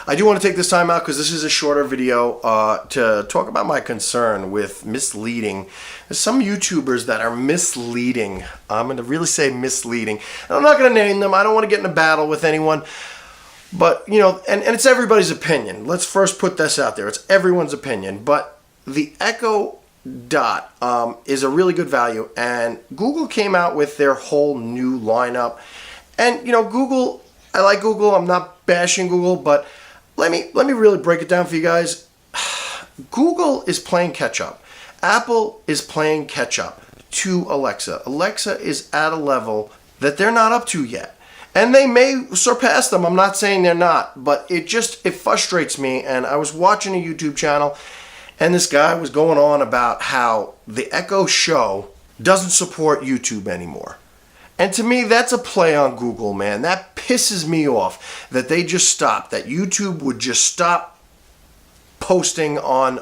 I do want to take this time out because this is a shorter video to talk about my concern with misleading. There's some YouTubers that are misleading. I'm going to really say misleading. And I'm not going to name them. I don't want to get in a battle with anyone. But, you know, and it's everybody's opinion. Let's first put this out there. It's everyone's opinion. But the Echo Dot is a really good value. And Google came out with their whole new lineup. And, you know, Google, I like Google. I'm not bashing Google, but let me really break it down for you guys. Google is playing catch up. Apple is playing catch up to Alexa. Alexa is at a level that they're not up to yet. And they may surpass them. I'm not saying they're not, but it frustrates me. And I was watching a YouTube channel and this guy was going on about how the Echo Show doesn't support YouTube anymore. And to me, that's a play on Google, man. That pisses me off that they just stopped, that YouTube would just stop posting on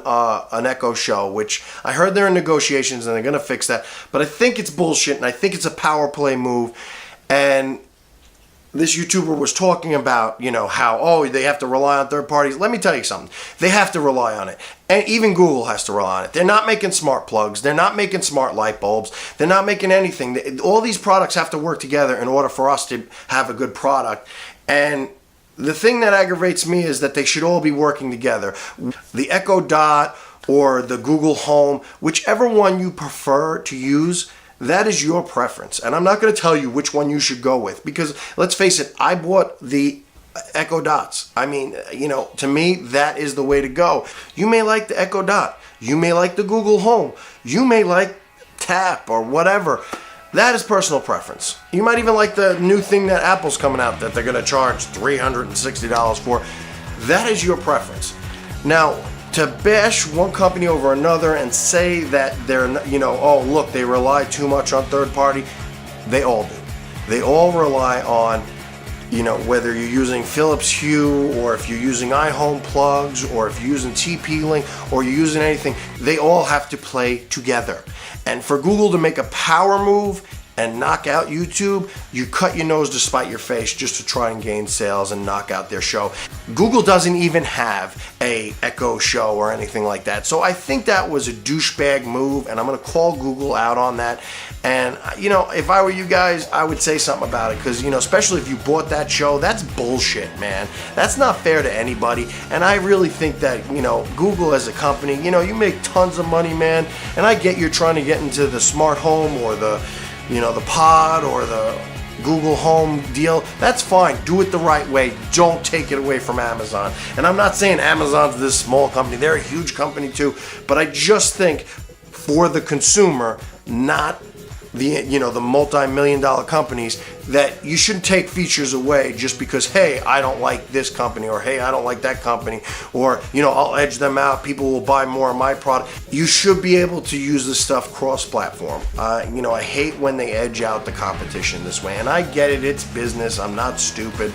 an Echo Show, which I heard they're in negotiations and they're going to fix that. But I think it's bullshit and I think it's a power play move. And this YouTuber was talking about, you know, how, oh, they have to rely on third parties. Let me tell you something. They have to rely on it. And even Google has to rely on it. They're not making smart plugs. They're not making smart light bulbs. They're not making anything. All these products have to work together in order for us to have a good product. And the thing that aggravates me is that they should all be working together. The Echo Dot or the Google Home, whichever one you prefer to use, that is your preference. And I'm not going to tell you which one you should go with because, let's face it, I bought the Echo Dots. I mean, you know, to me, that is the way to go. You may like the Echo Dot. You may like the Google Home. You may like Tap or whatever. That is personal preference. You might even like the new thing that Apple's coming out that they're going to charge $360 for. That is your preference. Now, to bash one company over another and say that they're, you know, oh, look, they rely too much on third party, they all do. They all rely on, you know, whether you're using Philips Hue or if you're using iHome plugs or if you're using TP-Link or you're using anything, they all have to play together. And for Google to make a power move and knock out YouTube, you cut your nose to spite your face just to try and gain sales and knock out their show. Google doesn't even have a Echo Show or anything like that. So I think that was a douchebag move, and I'm gonna call Google out on that. And, you know, if I were you guys, I would say something about it because, you know, especially if you bought that show, that's bullshit, man. That's not fair to anybody. And I really think that, you know, Google as a company, you know, you make tons of money, man. And I get you're trying to get into the smart home or the, you know, the pod or the Google Home deal. That's fine. Do it the right way. Don't take it away from Amazon. And I'm not saying Amazon's this small company. They're a huge company too. But I just think for the consumer, not the, you know, the multi-million-dollar companies, that you shouldn't take features away just because, hey, I don't like this company, or hey, I don't like that company, or, you know, I'll edge them out. People will buy more of my product. You should be able to use this stuff cross-platform. You know, I hate when they edge out the competition this way, and I get it. It's business. I'm not stupid.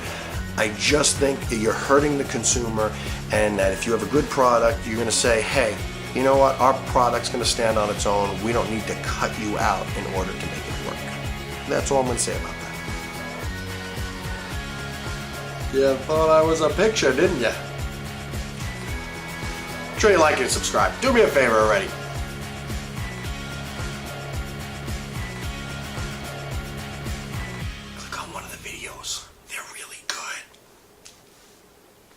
I just think that you're hurting the consumer, and that if you have a good product, you're going to say, hey, you know what, our product's going to stand on its own. We don't need to cut you out in order to make it work. That's all I'm going to say about that. You thought I was a picture, didn't you? Make sure you like and subscribe. Do me a favor already.